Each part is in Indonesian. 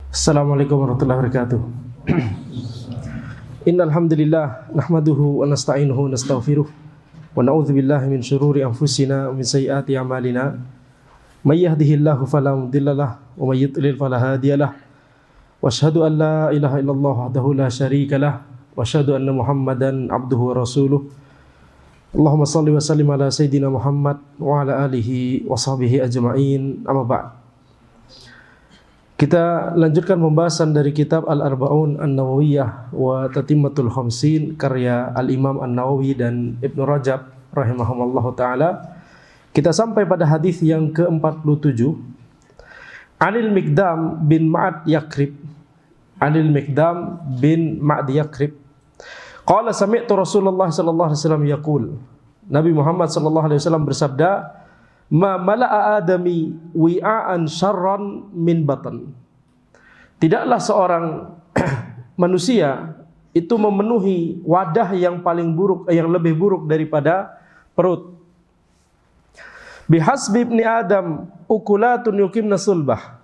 Assalamualaikum warahmatullahi wabarakatuh. Innal hamdalillah nahmaduhu wa nasta'inuhu wa nastaghfiruh wa na'udzu billahi min syururi anfusina wa min sayyiati a'malina. May yahdihillahu fala mudhillalah wa may yudlil fala hadiyalah. Wa asyhadu an la ilaha illallah wahdahu la syarikalah wa asyhadu anna Muhammadan abduhu wa rasuluh. Allahumma shalli wa sallim ala sayyidina Muhammad wa ala alihi wa sahbihi ajma'in. Amma ba'd. Kita lanjutkan pembahasan dari kitab Al-Arba'un An-Nawawiyah wa Tatimmatul Khamsin karya Al-Imam An-Nawawi dan Ibnu Rajab rahimahumallahu ta'ala. Kita sampai pada hadis yang ke-47. Anil Miqdam bin Ma'ad Yakrib. Anil Miqdam bin Ma'ad Yakrib. Qala sami'tu Rasulullah sallallahu alaihi wasallam yaqul. Nabi Muhammad sallallahu alaihi wasallam bersabda, ma mala'a adami wi'aan syarran min batan. Tidaklah seorang manusia itu memenuhi wadah yang paling buruk, yang lebih buruk daripada perut. Bihasbi ibni Adam ukulatun yuqimna sulbah.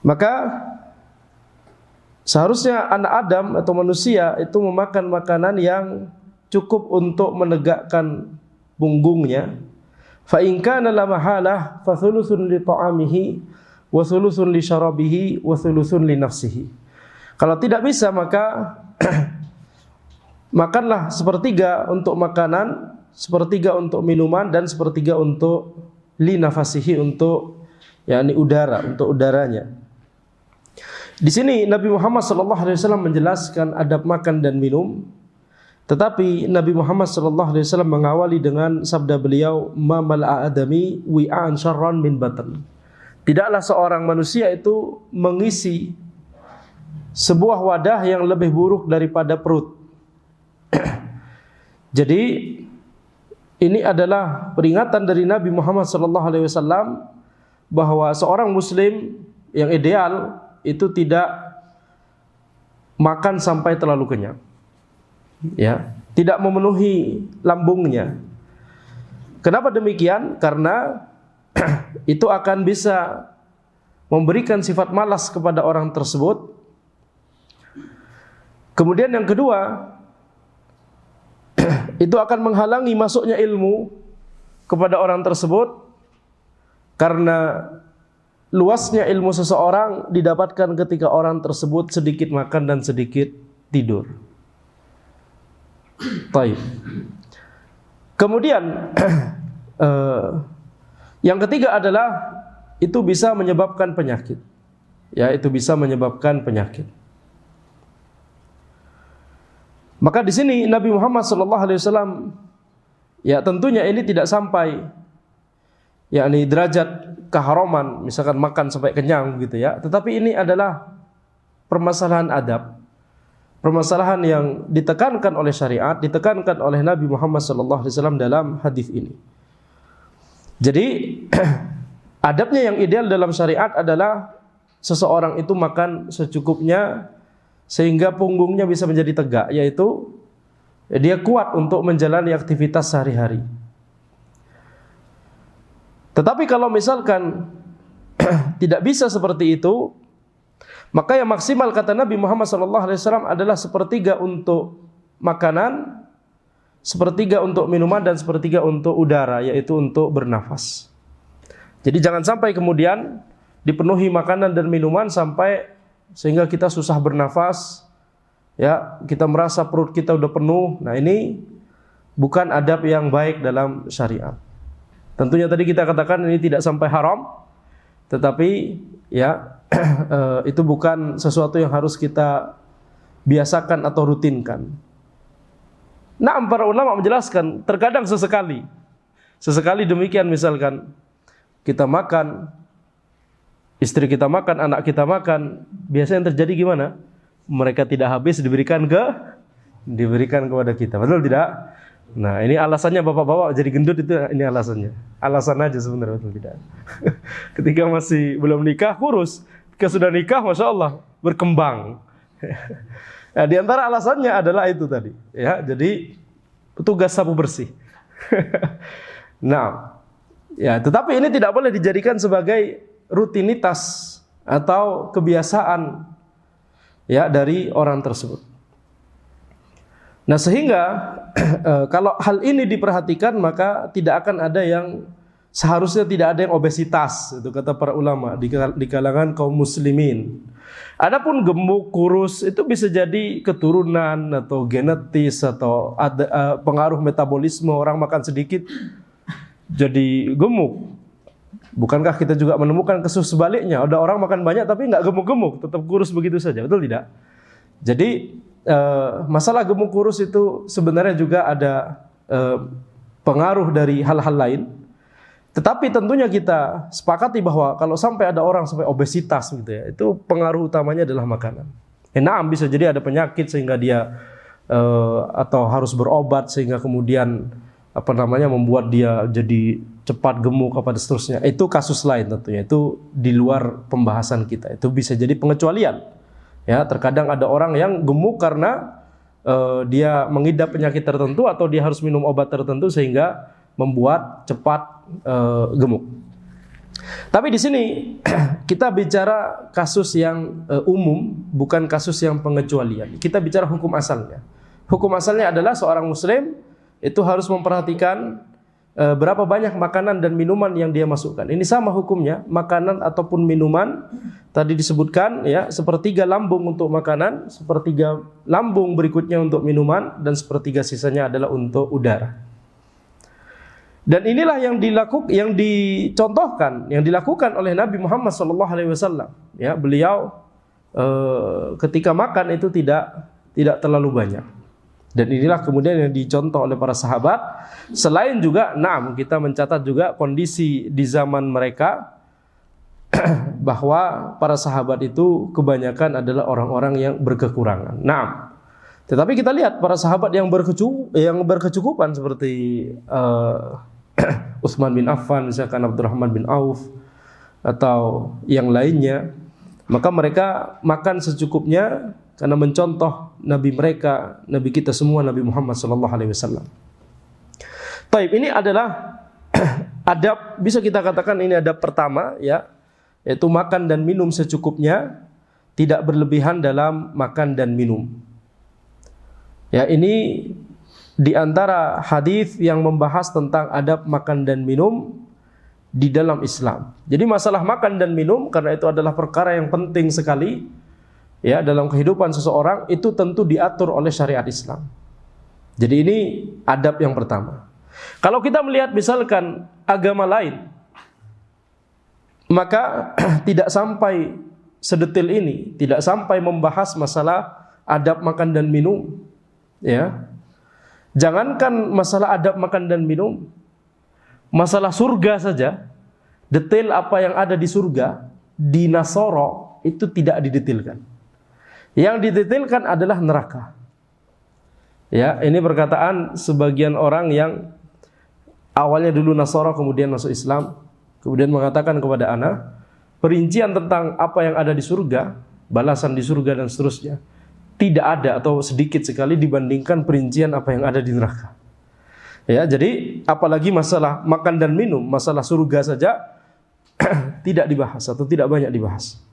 Maka seharusnya anak Adam atau manusia itu memakan makanan yang cukup untuk menegakkan punggungnya. Fa in kana la mahalah fa thuluthun li ta'amihi wa thuluthun li syarabihi wa thuluthun li nafsihi. Kalau tidak bisa maka makanlah sepertiga untuk makanan, sepertiga untuk minuman, dan sepertiga untuk li nafasihi, untuk yakni udara, untuk udaranya. Di sini Nabi Muhammad SAW menjelaskan adab makan dan minum. Tetapi Nabi Muhammad SAW mengawali dengan sabda beliau, ma mal'a adami wi'an syarran min batan. Tidaklah seorang manusia itu mengisi sebuah wadah yang lebih buruk daripada perut. Jadi ini adalah peringatan dari Nabi Muhammad SAW bahwa seorang muslim yang ideal itu tidak makan sampai terlalu kenyang. Ya, tidak memenuhi lambungnya. Kenapa demikian? Karena itu akan bisa memberikan sifat malas kepada orang tersebut. Kemudian yang kedua, itu akan menghalangi masuknya ilmu kepada orang tersebut, karena luasnya ilmu seseorang didapatkan ketika orang tersebut sedikit makan dan sedikit tidur. Baik. Kemudian yang ketiga adalah itu bisa menyebabkan penyakit. Ya, itu bisa menyebabkan penyakit. Maka di sini Nabi Muhammad SAW, ya tentunya ini tidak sampai yakni derajat keharaman, misalkan makan sampai kenyang gitu ya. Tetapi ini adalah permasalahan adab. Permasalahan yang ditekankan oleh syariat, ditekankan oleh Nabi Muhammad SAW dalam hadis ini. Jadi adabnya yang ideal dalam syariat adalah seseorang itu makan secukupnya sehingga punggungnya bisa menjadi tegak, yaitu dia kuat untuk menjalani aktivitas sehari-hari. Tetapi kalau misalkan tidak bisa seperti itu, maka yang maksimal kata Nabi Muhammad SAW adalah sepertiga untuk makanan, sepertiga untuk minuman, dan sepertiga untuk udara, yaitu untuk bernafas. Jadi jangan sampai kemudian dipenuhi makanan dan minuman sampai sehingga kita susah bernafas, ya, kita merasa perut kita udah penuh. Nah, ini bukan adab yang baik dalam syariat. Tentunya tadi kita katakan ini tidak sampai haram, tetapi ya itu bukan sesuatu yang harus kita biasakan atau rutinkan. Nah, para ulama menjelaskan terkadang sesekali demikian, misalkan kita makan, istri kita makan, anak kita makan, biasanya yang terjadi gimana? Mereka tidak habis diberikan kepada kita, betul tidak? Nah, ini alasannya bapak-bapak jadi gendut, itu ini alasannya. Alasan aja sebenarnya, betul tidak? Ketika masih belum nikah kurus, ketika sudah nikah Masya Allah berkembang. Nah, di antara alasannya adalah itu tadi, ya. Jadi petugas sapu bersih. Nah, ya, tetapi ini tidak boleh dijadikan sebagai rutinitas atau kebiasaan ya dari orang tersebut. Nah, sehingga kalau hal ini diperhatikan, maka tidak akan ada yang seharusnya tidak ada yang obesitas, itu kata para ulama di kalangan kaum muslimin. Adapun gemuk, kurus itu bisa jadi keturunan atau genetis atau ada pengaruh metabolisme, orang makan sedikit jadi gemuk. Bukankah kita juga menemukan kasus sebaliknya, ada orang makan banyak tapi nggak gemuk-gemuk, tetap kurus begitu saja, betul tidak? Jadi masalah gemuk kurus itu sebenarnya juga ada pengaruh dari hal-hal lain. Tetapi tentunya kita sepakati bahwa kalau sampai ada orang sampai obesitas gitu ya, itu pengaruh utamanya adalah makanan. Nah, bisa jadi ada penyakit sehingga dia atau harus berobat sehingga kemudian membuat dia jadi cepat gemuk apa dan seterusnya. Itu kasus lain tentunya. Itu di luar pembahasan kita. Itu bisa jadi pengecualian. Ya, terkadang ada orang yang gemuk karena dia mengidap penyakit tertentu atau dia harus minum obat tertentu sehingga membuat cepat gemuk. Tapi di sini kita bicara kasus yang umum, bukan kasus yang pengecualian. Kita bicara hukum asalnya. Hukum asalnya adalah seorang muslim itu harus memperhatikan berapa banyak makanan dan minuman yang dia masukkan. Ini sama hukumnya, makanan ataupun minuman. Tadi disebutkan ya, sepertiga lambung untuk makanan, sepertiga lambung berikutnya untuk minuman, dan sepertiga sisanya adalah untuk udara. Dan inilah yang dicontohkan, yang dilakukan oleh Nabi Muhammad SAW. Ya, beliau ketika makan itu tidak terlalu banyak. Dan inilah kemudian yang dicontoh oleh para sahabat. Selain juga, kita mencatat juga kondisi di zaman mereka bahwa para sahabat itu kebanyakan adalah orang-orang yang berkekurangan. Tetapi kita lihat para sahabat yang berkecukupan seperti Utsman bin Affan, misalkan Abdurrahman bin Auf atau yang lainnya, maka mereka makan secukupnya karena mencontoh Nabi mereka, Nabi kita semua, Nabi Muhammad SAW. Taib, ini adalah adab, bisa kita katakan ini adab pertama ya, yaitu makan dan minum secukupnya, tidak berlebihan dalam makan dan minum. Ya, ini di antara hadis yang membahas tentang adab makan dan minum di dalam Islam. Jadi masalah makan dan minum, karena itu adalah perkara yang penting sekali ya dalam kehidupan seseorang, itu tentu diatur oleh syariat Islam. Jadi ini adab yang pertama. Kalau kita melihat misalkan agama lain, maka tidak sampai sedetil ini, tidak sampai membahas masalah adab makan dan minum. Ya, jangankan masalah adab makan dan minum, masalah surga saja, detail apa yang ada di surga, di Nasoro itu tidak didetilkan. Yang didetailkan adalah neraka. Ya, ini perkataan sebagian orang yang awalnya dulu Nasoro kemudian masuk Islam, kemudian mengatakan kepada ana, perincian tentang apa yang ada di surga, balasan di surga dan seterusnya, tidak ada atau sedikit sekali dibandingkan perincian apa yang ada di neraka. Ya, jadi apalagi masalah makan dan minum, masalah surga saja tidak dibahas atau tidak banyak dibahas.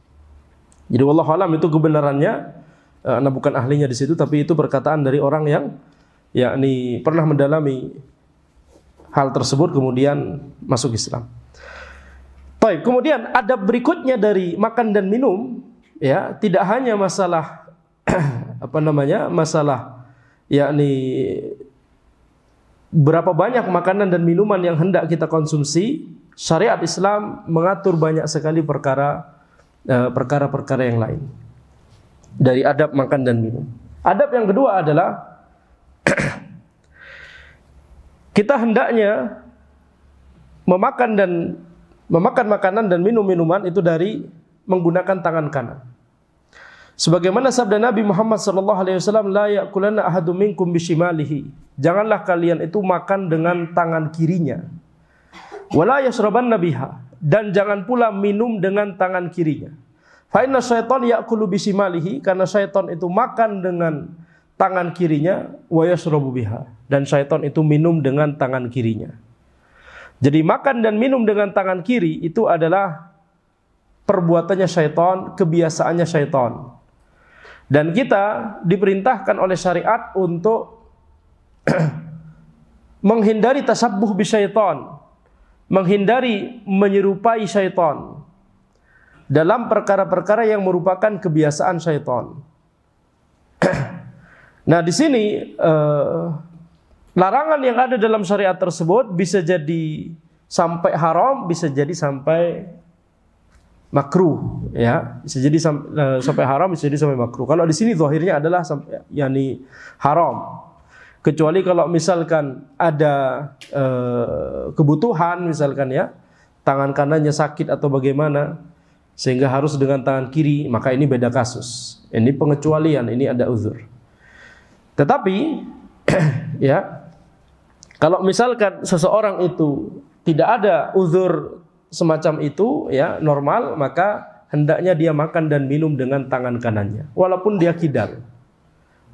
Jadi wallahu alam itu kebenarannya, ana bukan ahlinya di situ, tapi itu perkataan dari orang yang yakni pernah mendalami hal tersebut kemudian masuk Islam. Baik, kemudian adab berikutnya dari makan dan minum ya, tidak hanya masalah masalah yakni berapa banyak makanan dan minuman yang hendak kita konsumsi. Syariat Islam mengatur banyak sekali perkara-perkara yang lain dari adab makan dan minum. Adab yang kedua adalah kita hendaknya memakan makanan dan minum minuman itu dari menggunakan tangan kanan. Sebagaimana sabda Nabi Muhammad SAW, la yakulanna ahadum minkum bishimalihi. Janganlah kalian itu makan dengan tangan kirinya. Wala yashrabanna biha, dan jangan pula minum dengan tangan kirinya. Fa inna syaitan yakulu bishimalihi, karena syaitan itu makan dengan tangan kirinya, wa yashrabu biha, dan syaitan itu minum dengan tangan kirinya. Jadi makan dan minum dengan tangan kiri itu adalah perbuatannya syaitan, kebiasaannya syaitan. Dan kita diperintahkan oleh syariat untuk menghindari tasabbuh bisyaitan, menghindari menyerupai syaitan dalam perkara-perkara yang merupakan kebiasaan syaitan. Nah, di sini larangan yang ada dalam syariat tersebut bisa jadi sampai haram, bisa jadi sampai makruh, ya. Bisa jadi sampai haram, bisa jadi sampai makruh. Kalau di sini zahirnya adalah yakni haram. Kecuali kalau misalkan ada kebutuhan, misalkan ya, tangan kanannya sakit atau bagaimana, sehingga harus dengan tangan kiri, maka ini beda kasus. Ini pengecualian, ini ada uzur. Tetapi ya, kalau misalkan seseorang itu tidak ada uzur semacam itu, ya, normal, maka hendaknya dia makan dan minum dengan tangan kanannya, walaupun dia kidal.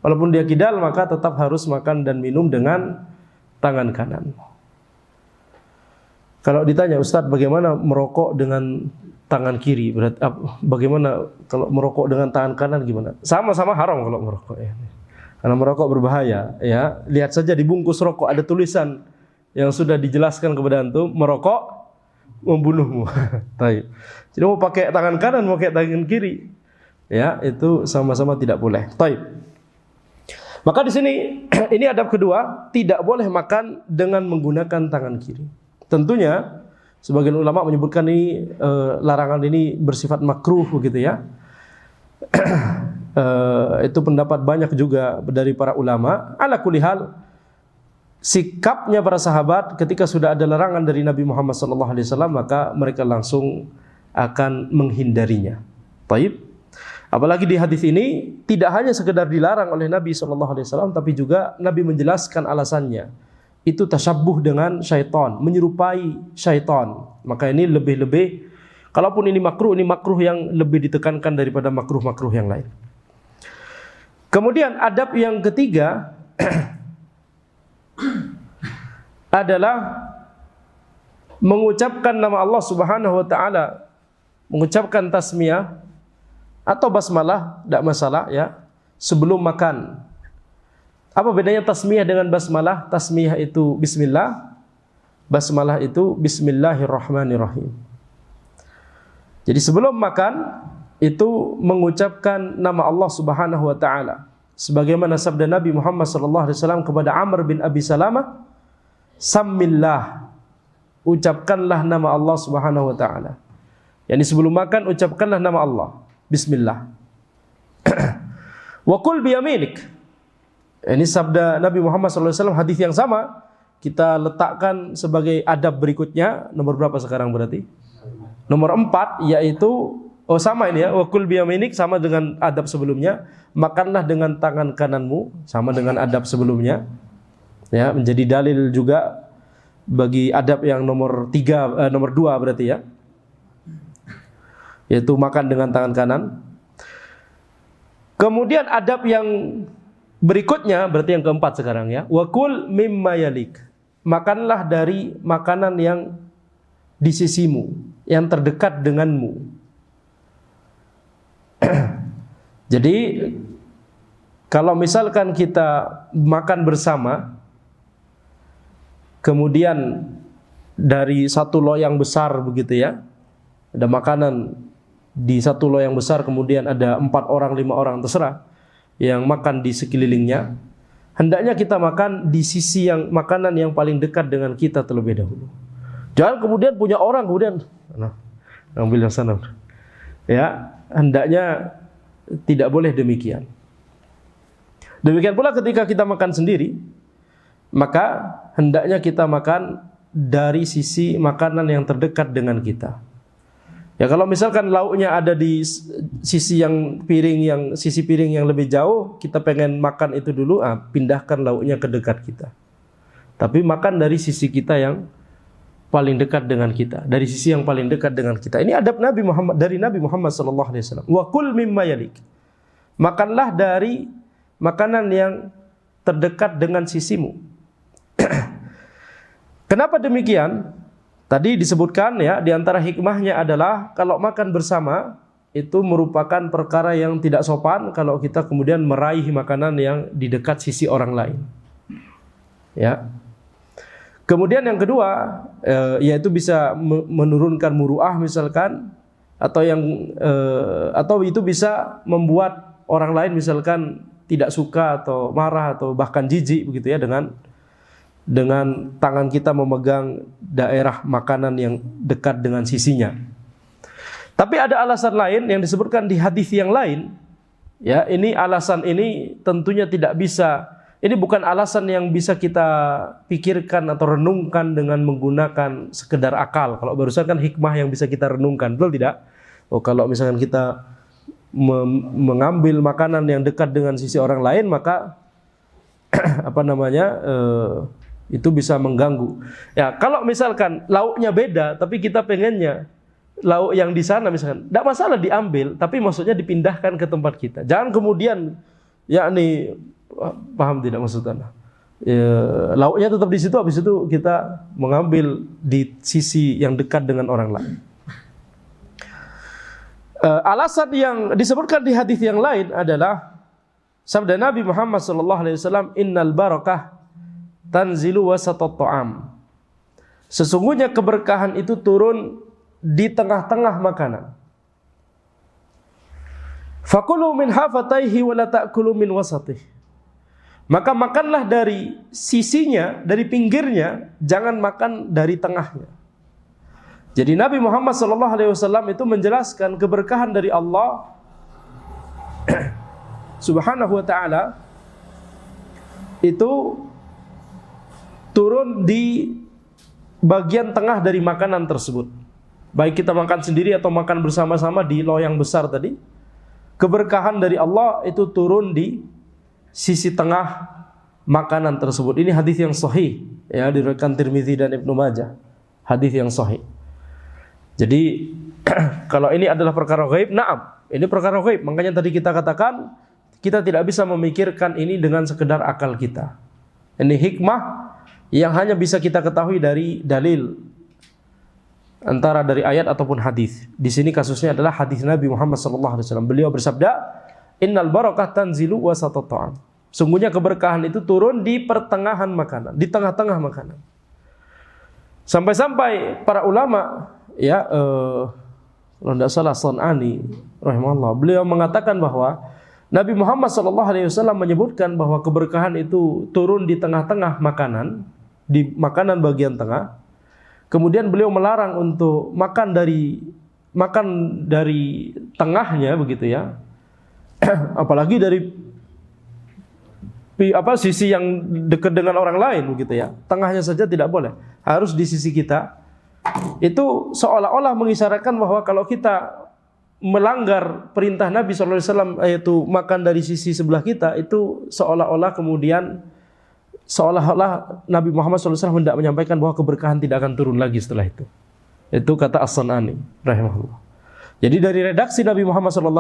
Walaupun dia kidal, maka tetap harus makan dan minum dengan tangan kanan. Kalau ditanya, Ustadz, bagaimana merokok dengan tangan kiri? Berarti bagaimana kalau merokok dengan tangan kanan gimana? Sama-sama haram kalau merokok, ya. Karena merokok berbahaya, ya. Lihat saja di bungkus rokok ada tulisan yang sudah dijelaskan kepada antum, merokok membunuhmu. Jadi mau pakai tangan kanan, mau pakai tangan kiri, ya, itu sama-sama tidak boleh. Maka di sini ini adab kedua, tidak boleh makan dengan menggunakan tangan kiri. Tentunya sebagian ulama menyebutkan ini larangan ini bersifat makruh begitu, ya. Itu pendapat banyak juga dari para ulama. Ala kulli hal, sikapnya para sahabat ketika sudah ada larangan dari Nabi Muhammad SAW, maka mereka langsung akan menghindarinya. Taib. Apalagi di hadis ini tidak hanya sekedar dilarang oleh Nabi SAW, tapi juga Nabi menjelaskan alasannya. Itu tasyabbuh dengan syaitan, menyerupai syaitan. Maka ini lebih-lebih, kalaupun ini makruh yang lebih ditekankan daripada makruh-makruh yang lain. Kemudian adab yang ketiga adalah mengucapkan nama Allah Subhanahu wa taala, mengucapkan tasmiyah atau basmalah, tidak masalah, ya, sebelum makan. Apa bedanya tasmiyah dengan basmalah? Tasmiyah itu bismillah, basmalah itu bismillahirrahmanirrahim. Jadi sebelum makan itu mengucapkan nama Allah Subhanahu wa taala, sebagaimana sabda Nabi Muhammad SAW kepada Amr bin Abi Salamah, "Sammillah," ucapkanlah nama Allah Subhanahu wa taala. Yani sebelum makan ucapkanlah nama Allah, bismillah. Wa kul biyaminik. Ini sabda Nabi Muhammad SAW, hadis yang sama kita letakkan sebagai adab berikutnya. Nomor berapa sekarang berarti? Nomor 4, yaitu sama ini, ya, wa kul biyaminik, sama dengan adab sebelumnya. Makanlah dengan tangan kananmu, sama dengan adab sebelumnya. Ya, menjadi dalil juga bagi adab yang nomor 2 berarti, ya, yaitu makan dengan tangan kanan. Kemudian adab yang berikutnya, berarti yang keempat sekarang, ya, wa kul mimma yalik, makanlah dari makanan yang di sisimu, yang terdekat denganmu. Jadi kalau misalkan kita makan bersama, kemudian dari satu loyang besar begitu, ya, ada makanan di satu loyang besar, kemudian ada 4 orang, 5 orang, terserah, yang makan di sekelilingnya, hendaknya kita makan di sisi yang makanan yang paling dekat dengan kita terlebih dahulu. Jangan kemudian punya orang kemudian ambil yang sana. Ya, hendaknya tidak boleh demikian. Demikian pula ketika kita makan sendiri, maka hendaknya kita makan dari sisi makanan yang terdekat dengan kita. Ya, kalau misalkan lauknya ada di sisi piring yang lebih jauh, kita pengen makan itu dulu, pindahkan lauknya ke dekat kita. Tapi makan dari sisi kita yang paling dekat dengan kita, dari sisi yang paling dekat dengan kita. Ini adab Nabi Muhammad, dari Nabi Muhammad SAW. Wa kul mimma yalik, makanlah dari makanan yang terdekat dengan sisimu. Kenapa demikian? Tadi disebutkan ya, di antara hikmahnya adalah kalau makan bersama itu merupakan perkara yang tidak sopan kalau kita kemudian meraih makanan yang di dekat sisi orang lain. Ya. Kemudian yang kedua, yaitu bisa menurunkan muruah misalkan, atau itu bisa membuat orang lain misalkan tidak suka atau marah atau bahkan jijik begitu ya dengan tangan kita memegang daerah makanan yang dekat dengan sisinya. Tapi ada alasan lain yang disebutkan di hadis yang lain. Ya, ini alasan ini tentunya tidak bisa. Ini bukan alasan yang bisa kita pikirkan atau renungkan dengan menggunakan sekedar akal. Kalau barusan kan hikmah yang bisa kita renungkan, betul tidak? Oh, kalau misalkan kita mengambil makanan yang dekat dengan sisi orang lain, maka itu bisa mengganggu. Ya, kalau misalkan lauknya beda, tapi kita pengennya lauk yang di sana misalkan, tidak masalah diambil, tapi maksudnya dipindahkan ke tempat kita. Jangan kemudian, yakni paham tidak maksud Anda? Ya, lauknya tetap di situ, habis itu kita mengambil di sisi yang dekat dengan orang lain. Alasan yang disebutkan di hadis yang lain adalah sabda Nabi Muhammad SAW, innal barakah tanzilu wasatat ta'am. Sesungguhnya keberkahan itu turun di tengah-tengah makanan. Fakulu min hafataihi wa la ta'kulu min wasatih. Maka makanlah dari sisinya, dari pinggirnya, jangan makan dari tengahnya. Jadi Nabi Muhammad SAW itu menjelaskan keberkahan dari Allah Subhanahu wa ta'ala itu turun di bagian tengah dari makanan tersebut. Baik kita makan sendiri atau makan bersama-sama di loyang besar tadi, keberkahan dari Allah itu turun di sisi tengah makanan tersebut. Ini hadis yang sahih, ya, diriwayatkan Tirmizi dan Ibnu Majah. Hadis yang sahih. Jadi kalau ini adalah perkara ghaib, na'am, ini perkara ghaib. Makanya tadi kita katakan kita tidak bisa memikirkan ini dengan sekedar akal kita. Ini hikmah yang hanya bisa kita ketahui dari dalil, antara dari ayat ataupun hadis. Di sini kasusnya adalah hadis Nabi Muhammad SAW. Beliau bersabda, innal barakah tanzilu wasatat ta'am. Sungguhnya keberkahan itu turun di pertengahan makanan, di tengah-tengah makanan. Sampai-sampai para ulama, ya, kalau tidak salah San'ani rahimahullah, beliau mengatakan bahwa Nabi Muhammad SAW menyebutkan bahwa keberkahan itu turun di tengah-tengah makanan, di makanan bagian tengah. Kemudian beliau melarang untuk makan dari tengahnya begitu ya. Apalagi dari sisi yang dekat dengan orang lain begitu ya. Tengahnya saja tidak boleh, harus di sisi kita. Itu seolah-olah mengisyaratkan bahwa kalau kita melanggar perintah Nabi SAW, yaitu makan dari sisi sebelah kita, itu seolah-olah Nabi Muhammad SAW hendak menyampaikan bahwa keberkahan tidak akan turun lagi setelah itu. Itu kata As-San'ani rahimahullah. Jadi dari redaksi Nabi Muhammad SAW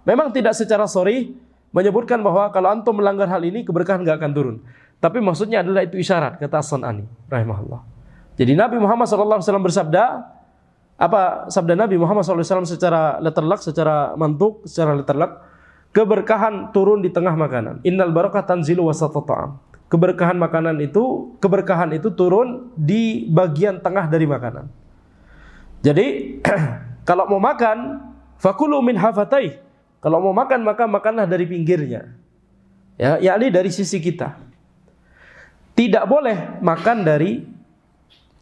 memang tidak secara sharih menyebutkan bahwa kalau antum melanggar hal ini keberkahan tidak akan turun. Tapi maksudnya adalah itu isyarat, kata As-San'ani rahimahullah. Jadi Nabi Muhammad SAW bersabda, apa sabda Nabi Muhammad SAW secara letterlock, secara mantuk, secara letterlock, keberkahan turun di tengah makanan. Innal barakah tanzilu wasatat ta'am. Keberkahan itu turun di bagian tengah dari makanan. Jadi kalau mau makan, fakulu min hafatayh. Kalau mau makan maka makanlah dari pinggirnya. Ya, yakni dari sisi kita. Tidak boleh makan dari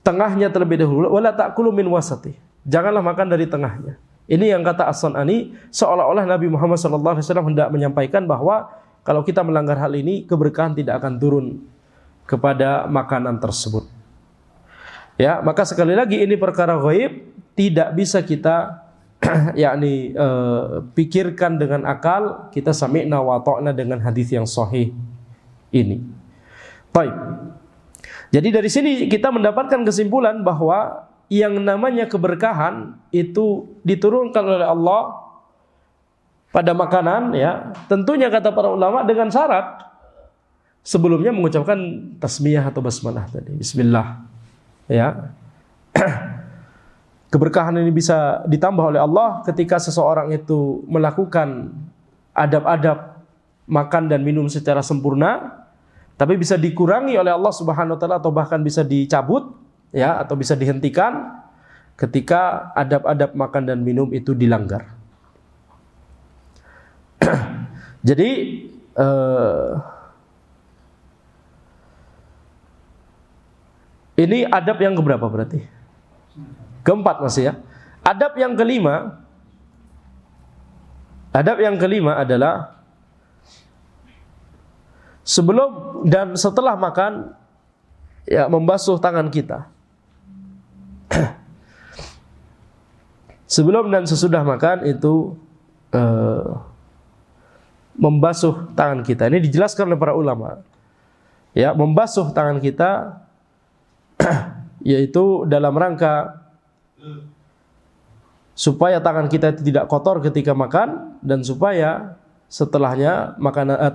tengahnya terlebih dahulu, wala ta'kulu min wasatih. Janganlah makan dari tengahnya. Ini yang kata As-San'ani, seolah-olah Nabi Muhammad SAW hendak menyampaikan bahwa kalau kita melanggar hal ini, keberkahan tidak akan turun kepada makanan tersebut. Ya, maka sekali lagi ini perkara ghaib, tidak bisa kita yakni pikirkan dengan akal. Kita sami'na wa ta'na dengan hadis yang sahih ini. Baik. Jadi dari sini kita mendapatkan kesimpulan bahwa yang namanya keberkahan itu diturunkan oleh Allah pada makanan, ya. Tentunya kata para ulama dengan syarat sebelumnya mengucapkan tasmiyah atau basmalah tadi, bismillah. Ya. keberkahan ini bisa ditambah oleh Allah ketika seseorang itu melakukan adab-adab makan dan minum secara sempurna, tapi bisa dikurangi oleh Allah Subhanahu wa taala atau bahkan bisa dicabut ya, atau bisa dihentikan ketika adab-adab makan dan minum itu dilanggar. Jadi ini adab yang keberapa berarti? Keempat masih ya. Adab yang kelima adalah sebelum dan setelah makan ya membasuh tangan kita. Sebelum dan sesudah makan itu membasuh tangan kita. Ini dijelaskan oleh para ulama. Ya, membasuh tangan kita yaitu dalam rangka supaya tangan kita tidak kotor ketika makan, dan supaya setelahnya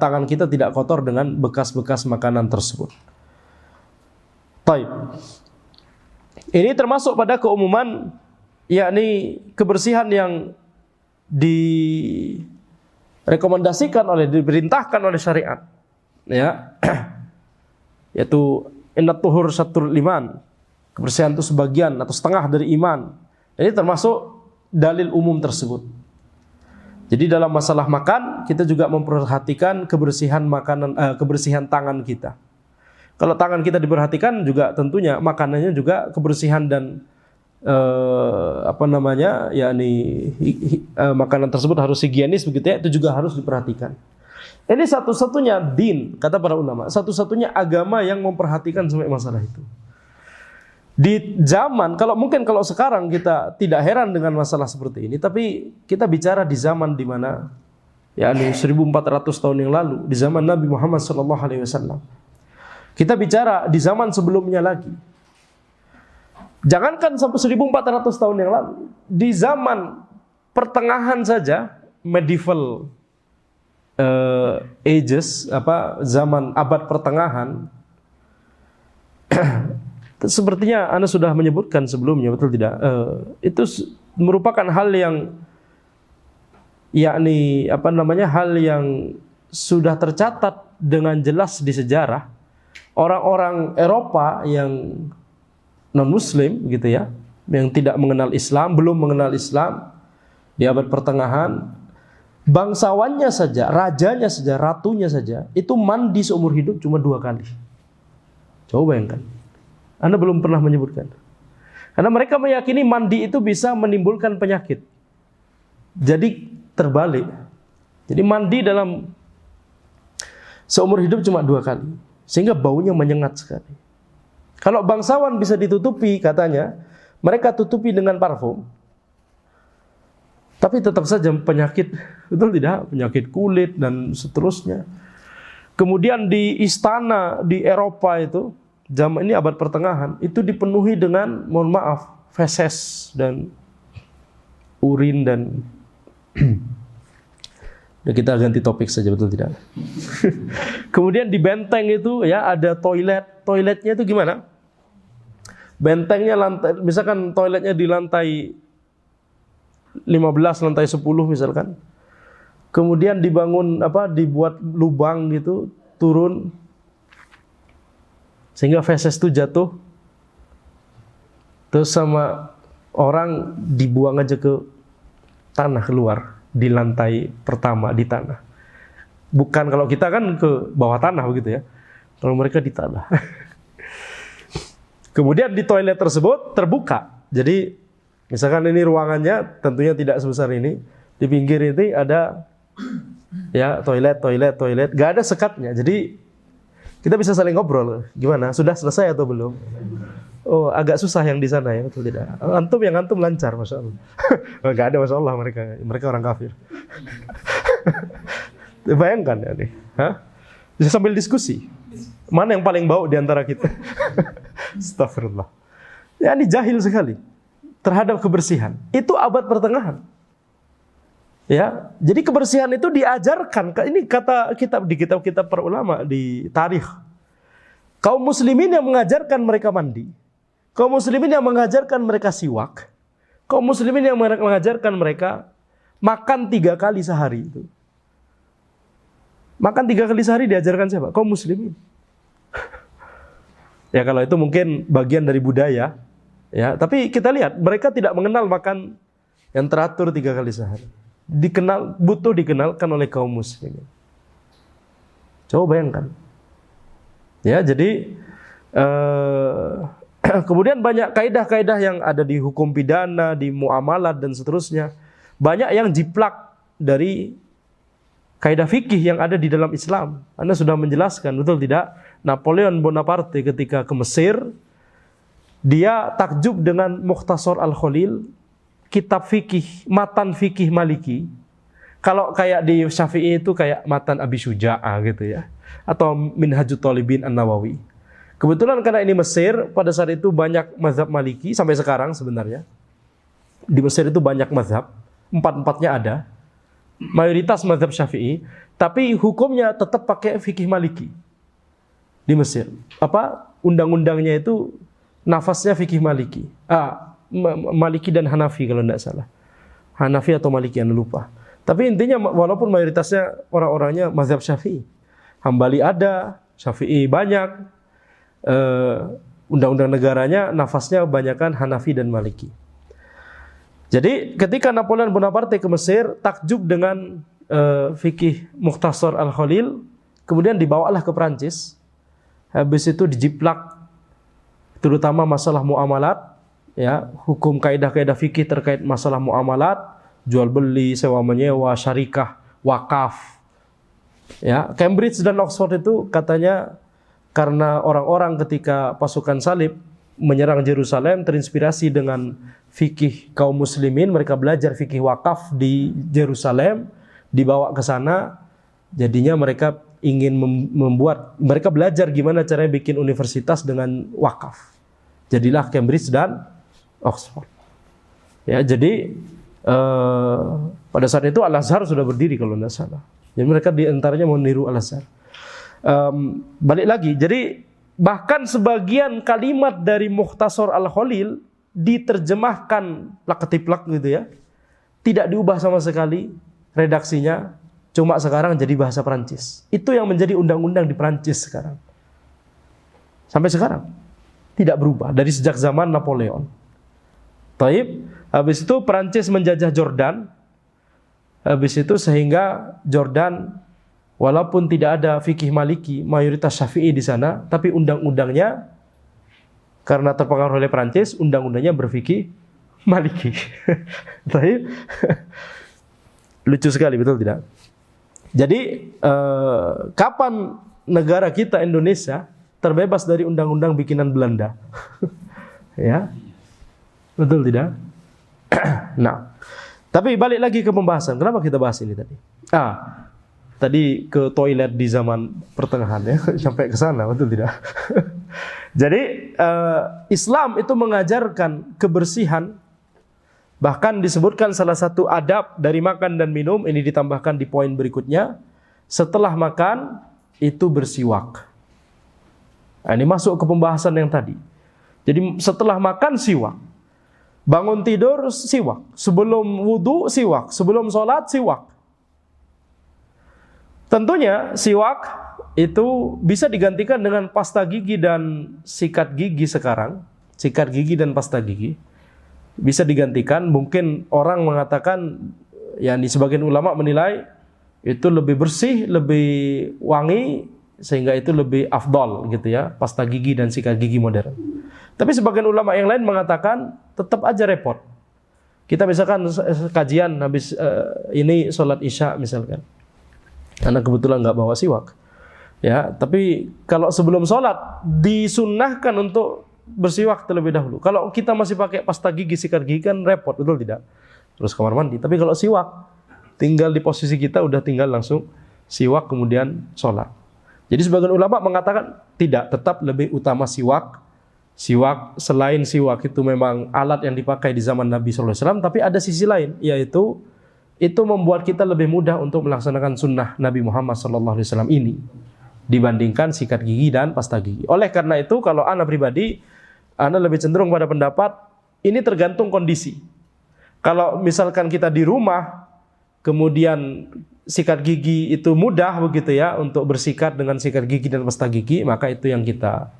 tangan kita tidak kotor dengan bekas-bekas makanan tersebut. Baik. Ini termasuk pada keumuman, yakni kebersihan yang direkomendasikan diperintahkan oleh syariat. Ya. Yaitu innat tuhur syatrul iman. Kebersihan itu sebagian atau setengah dari iman. Ini termasuk dalil umum tersebut. Jadi dalam masalah makan, kita juga memperhatikan kebersihan makanan, kebersihan tangan kita. Kalau tangan kita diperhatikan, juga tentunya makanannya juga kebersihan dan makanan tersebut harus higienis begitu ya, itu juga harus diperhatikan. Ini satu-satunya din, kata para ulama, satu-satunya agama yang memperhatikan sampai masalah itu. Di zaman, kalau sekarang kita tidak heran dengan masalah seperti ini, tapi kita bicara di zaman di mana yakni 1400 tahun yang lalu, di zaman Nabi Muhammad SAW. Kita bicara di zaman sebelumnya lagi. Jangankan sampai 1400 tahun yang lalu, di zaman pertengahan saja, medieval ages, zaman abad pertengahan, sepertinya Anda sudah menyebutkan sebelumnya, betul tidak? Itu merupakan hal yang hal yang sudah tercatat dengan jelas di sejarah. Orang-orang Eropa yang non-Muslim gitu ya, yang tidak mengenal Islam, belum mengenal Islam di abad pertengahan, bangsawannya saja, rajanya saja, ratunya saja, itu mandi seumur hidup cuma 2 kali. Coba bayangkan. Anda belum pernah menyebutkan. Karena mereka meyakini mandi itu bisa menimbulkan penyakit. Jadi terbalik. Jadi mandi dalam seumur hidup cuma 2 kali. Sehingga baunya menyengat sekali. Kalau bangsawan bisa ditutupi, katanya, mereka tutupi dengan parfum. Tapi tetap saja penyakit, betul tidak? Penyakit kulit dan seterusnya. Kemudian di istana di Eropa itu, zaman ini abad pertengahan, itu dipenuhi dengan, mohon maaf, feses dan urin dan kita ganti topik saja, betul tidak? Kemudian di benteng itu ya ada toilet. Toiletnya itu gimana? Bentengnya lantai, misalkan toiletnya di lantai 15, lantai 10 misalkan. Kemudian dibuat lubang gitu, turun sehingga feses itu jatuh. Terus sama orang dibuang aja ke tanah, keluar di lantai pertama di tanah. Bukan kalau kita kan ke bawah tanah begitu ya. Kalau mereka di tanah. Kemudian di toilet tersebut terbuka. Jadi misalkan ini ruangannya tentunya tidak sebesar ini. Di pinggir ini ada ya toilet. Gak ada sekatnya. Jadi kita bisa saling ngobrol. Gimana? Sudah selesai atau belum? Oh, agak susah yang di sana ya, betul tidak? Antum lancar, masya Allah. Gak ada masya Allah mereka orang kafir. Bayangkan ya nih, bisa sambil diskusi. Mana yang paling bau di antara kita? Astagfirullah. Ya ini jahil sekali terhadap kebersihan. Itu abad pertengahan. Ya, jadi kebersihan itu diajarkan. Ini kata kitab di kitab-kitab para ulama di tarikh. Kaum muslimin yang mengajarkan mereka mandi. Kaum muslimin yang mengajarkan mereka siwak. Kaum muslimin yang mengajarkan mereka makan 3 kali sehari itu. Makan 3 kali sehari diajarkan siapa? Kaum muslimin. Ya kalau itu mungkin bagian dari budaya, ya. Tapi kita lihat mereka tidak mengenal makan yang teratur 3 kali sehari. Butuh dikenalkan oleh kaum muslimin. Coba bayangkan. Ya, jadi kemudian banyak kaidah-kaidah yang ada di hukum pidana, di muamalat dan seterusnya. Banyak yang jiplak dari kaidah fikih yang ada di dalam Islam. Anda sudah menjelaskan, betul tidak? Napoleon Bonaparte ketika ke Mesir, dia takjub dengan Mukhtasar Al-Khalil, kitab fikih, matan fikih Maliki. Kalau kayak di Syafi'i itu kayak matan Abi Syuja'ah gitu ya. Atau Minhajut Thalibin An-Nawawi. Kebetulan karena ini Mesir, pada saat itu banyak mazhab Maliki, sampai sekarang sebenarnya. Di Mesir itu banyak mazhab, 4-4-nya ada. Mayoritas mazhab Syafi'i, tapi hukumnya tetap pakai fikih Maliki. Di Mesir. Undang-undangnya itu nafasnya fikih Maliki. Maliki dan Hanafi kalau tidak salah. Hanafi atau Maliki, Anda lupa. Tapi intinya walaupun mayoritasnya orang-orangnya mazhab Syafi'i. Hambali ada, Syafi'i banyak. Undang-undang negaranya nafasnya kebanyakan Hanafi dan Maliki. Jadi ketika Napoleon Bonaparte ke Mesir, takjub dengan fikih Mukhtasar Al-Khalil, kemudian dibawalah ke Perancis. Habis itu dijiplak terutama masalah muamalat, ya, hukum kaidah-kaidah fikih terkait masalah muamalat, jual beli, sewa menyewa, syarikah, wakaf. Ya, Cambridge dan Oxford itu katanya karena orang-orang ketika pasukan salib menyerang Yerusalem terinspirasi dengan fikih kaum muslimin, mereka belajar fikih wakaf di Yerusalem, dibawa ke sana, jadinya mereka ingin mereka belajar gimana caranya bikin universitas dengan wakaf. Jadilah Cambridge dan Oxford. Ya, jadi pada saat itu Al-Azhar sudah berdiri kalau tidak salah. Jadi mereka diantaranya mau niru Al-Azhar. Balik lagi, jadi bahkan sebagian kalimat dari Mukhtasar Al-Khalil diterjemahkan plak-ketiplak gitu ya, tidak diubah sama sekali redaksinya, cuma sekarang jadi bahasa Perancis. Itu yang menjadi undang-undang di Perancis sekarang. Sampai sekarang tidak berubah dari sejak zaman Napoleon. Taib, habis itu Perancis menjajah Jordan. Habis itu sehingga Jordan walaupun tidak ada fikih Maliki, mayoritas Syafi'i di sana, tapi undang-undangnya karena terpengaruh oleh Perancis, undang-undangnya berfikih Maliki. Taib. Lucu sekali, betul tidak? Jadi kapan negara kita Indonesia terbebas dari undang-undang bikinan Belanda? Ya, betul tidak? Nah, tapi balik lagi ke pembahasan. Kenapa kita bahas ini tadi? Tadi ke toilet di zaman pertengahan ya, sampai ke sana, betul tidak? Jadi Islam itu mengajarkan kebersihan. Bahkan disebutkan salah satu adab dari makan dan minum, ini ditambahkan di poin berikutnya, setelah makan itu bersiwak. Nah, ini masuk ke pembahasan yang tadi. Jadi setelah makan siwak, bangun tidur siwak, sebelum wudu siwak, sebelum sholat siwak. Tentunya siwak itu bisa digantikan dengan pasta gigi dan sikat gigi sekarang. Sikat gigi dan pasta gigi bisa digantikan. Mungkin orang mengatakan, ya di sebagian ulama menilai itu lebih bersih, lebih wangi, sehingga itu lebih afdol gitu ya, pasta gigi dan sikat gigi modern. Tapi sebagian ulama yang lain mengatakan tetap aja repot. Kita misalkan kajian habis ini sholat isya misalkan, karena kebetulan nggak bawa siwak, ya. Tapi kalau sebelum sholat disunnahkan untuk bersiwak terlebih dahulu. Kalau kita masih pakai pasta gigi, sikat gigi kan repot, betul tidak? Terus kamar mandi. Tapi kalau siwak, tinggal di posisi kita udah tinggal langsung siwak kemudian sholat. Jadi sebagian ulama mengatakan tidak, tetap lebih utama siwak. Siwak, selain siwak itu memang alat yang dipakai di zaman Nabi SAW, tapi ada sisi lain, yaitu itu membuat kita lebih mudah untuk melaksanakan sunnah Nabi Muhammad SAW ini dibandingkan sikat gigi dan pasta gigi. Oleh karena itu, kalau ana pribadi, ana lebih cenderung pada pendapat ini tergantung kondisi. Kalau misalkan kita di rumah, kemudian sikat gigi itu mudah begitu ya untuk bersikat dengan sikat gigi dan pasta gigi, maka itu yang kita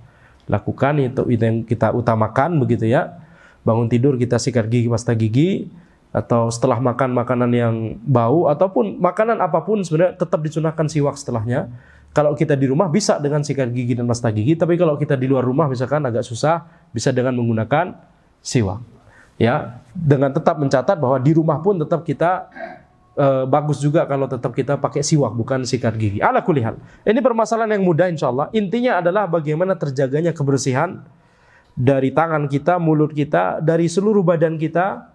lakukan, itu yang kita utamakan begitu ya. Bangun tidur kita sikat gigi, pasta gigi, atau setelah makan makanan yang bau ataupun makanan apapun sebenarnya tetap disunahkan siwak setelahnya. Kalau kita di rumah bisa dengan sikat gigi dan pasta gigi, tapi kalau kita di luar rumah misalkan agak susah, bisa dengan menggunakan siwak. Ya, dengan tetap mencatat bahwa di rumah pun tetap kita bagus juga kalau tetap kita pakai siwak bukan sikat gigi. Ala kulli hal. Ini permasalahan yang mudah insyaallah. Intinya adalah bagaimana terjaganya kebersihan dari tangan kita, mulut kita, dari seluruh badan kita,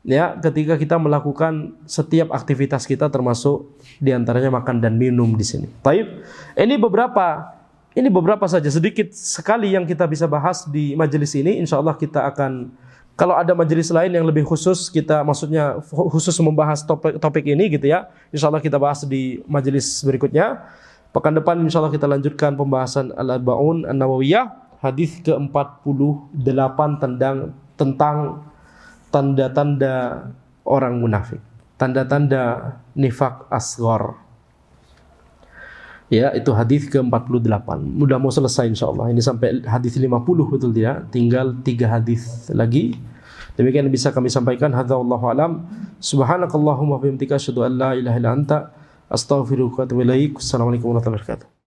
ya, ketika kita melakukan setiap aktivitas kita, termasuk diantaranya makan dan minum di sini. Taib. Ini beberapa saja, sedikit sekali yang kita bisa bahas di majelis ini. Insyaallah kita akan, kalau ada majelis lain yang lebih khusus, kita maksudnya khusus membahas topik ini gitu ya, insyaallah kita bahas di majelis berikutnya. Pekan depan insyaallah kita lanjutkan pembahasan Al-Arba'un An-Nawawiyah. Hadis ke-48 tentang tanda-tanda orang munafik, tanda-tanda nifak asghar. Ya, itu hadis ke-48. Mudah mau selesai insyaallah. Ini sampai hadis 50 betul tidak? Tinggal 3 hadis lagi. Demikian yang bisa kami sampaikan. Hadza wallahu alam. Subhanakallahumma wa bihamdika asyhadu an la ilaha illa anta astaghfiruka wa atubu ilaik. Assalamualaikum warahmatullahi wabarakatuh.